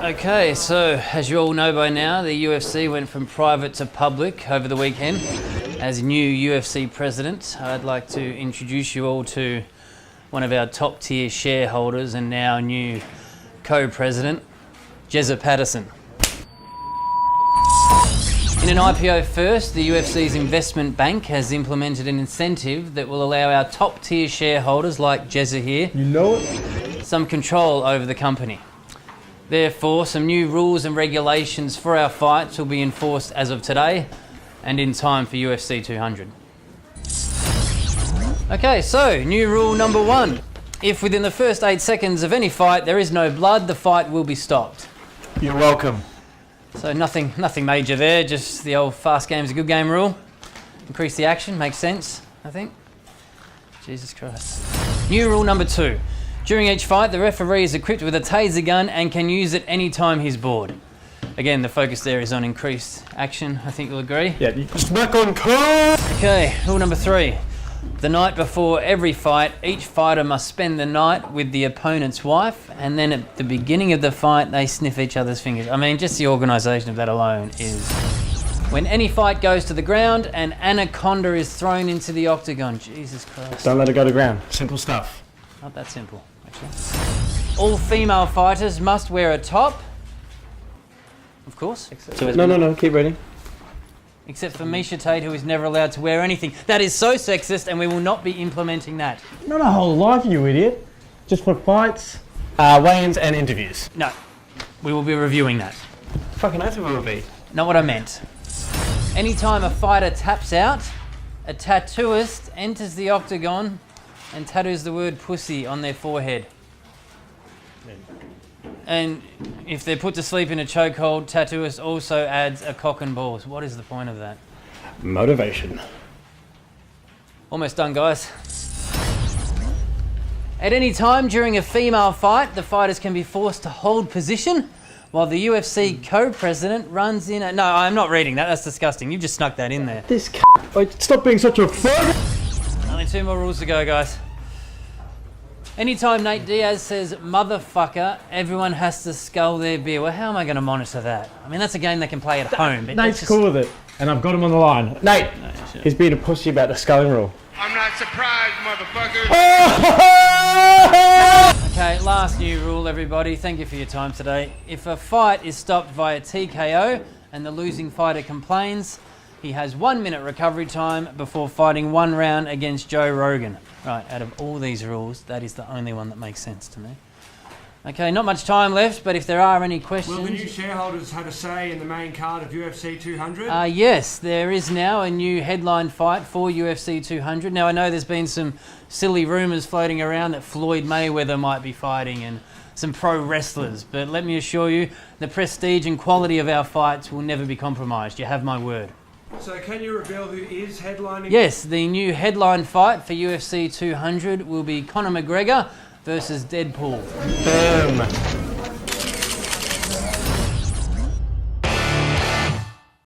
Okay, so as you all know by now, the UFC went from private to public over the weekend. As new UFC president, I'd like to introduce you all to one of our top tier shareholders and now new co-president, Jezza Patterson. In an IPO first, the UFC's investment bank has implemented an incentive that will allow our top tier shareholders like Jezza here, you know it, some control over the company. Therefore, some new rules and regulations for our fights will be enforced as of today and in time for UFC 200. Okay, so new rule number 1. If within the first 8 seconds of any fight there is no blood, the fight will be stopped. you're welcome. So nothing major there, just the old fast game's a good game rule. Increase the action, makes sense, I think. Jesus Christ. New rule number 2. During each fight, the referee is equipped with a taser gun and can use it any time he's bored. Again, the focus there is on increased action, I think you'll agree. Yeah, you smack on car. Okay, rule number 3. The night before every fight, each fighter must spend the night with the opponent's wife, and then at the beginning of the fight, they sniff each other's fingers. I mean, just the organisation of that alone is... When any fight goes to the ground, an anaconda is thrown into the octagon. Jesus Christ. Don't let it go to ground. Simple stuff. Not that simple, actually. All female fighters must wear a top. Of course. No, keep reading. Except for Misha Tate, who is never allowed to wear anything. That is so sexist, and we will not be implementing that. Not a whole life, you idiot. Just for fights, weigh-ins and interviews. No, we will be reviewing that. Fucking oath it will be. Not what I meant. Anytime a fighter taps out, a tattooist enters the octagon and tattoos the word pussy on their forehead. And if they're put to sleep in a chokehold, tattooist also adds a cock and balls. What is the point of that? Motivation. Almost done, guys. At any time during a female fight, the fighters can be forced to hold position while the UFC co-president runs in a... No, I'm not reading that. That's disgusting. You've just snuck that in there. This Wait, stop being such a fuck. Only 2 more rules to go, guys. Anytime Nate Diaz says motherfucker, everyone has to scull their beer. Well, how am I going to monitor that? I mean, that's a game they can play at home. But Nate's cool with it, and I've got him on the line. Nate, sure. He's being a pussy about the sculling rule. I'm not surprised, motherfucker. Okay, last new rule, everybody. Thank you for your time today. If a fight is stopped via TKO and the losing fighter complains, he has 1 minute recovery time before fighting 1 round against Joe Rogan. Right, out of all these rules, that is the only one that makes sense to me. Okay, not much time left, but if there are any questions... Will the new shareholders have a say in the main card of UFC 200? Yes, there is now a new headline fight for UFC 200. Now, I know there's been some silly rumours floating around that Floyd Mayweather might be fighting and some pro wrestlers, but let me assure you, the prestige and quality of our fights will never be compromised. You have my word. So can you reveal who is headlining? Yes, the new headline fight for UFC 200 will be Conor McGregor versus Deadpool. Boom.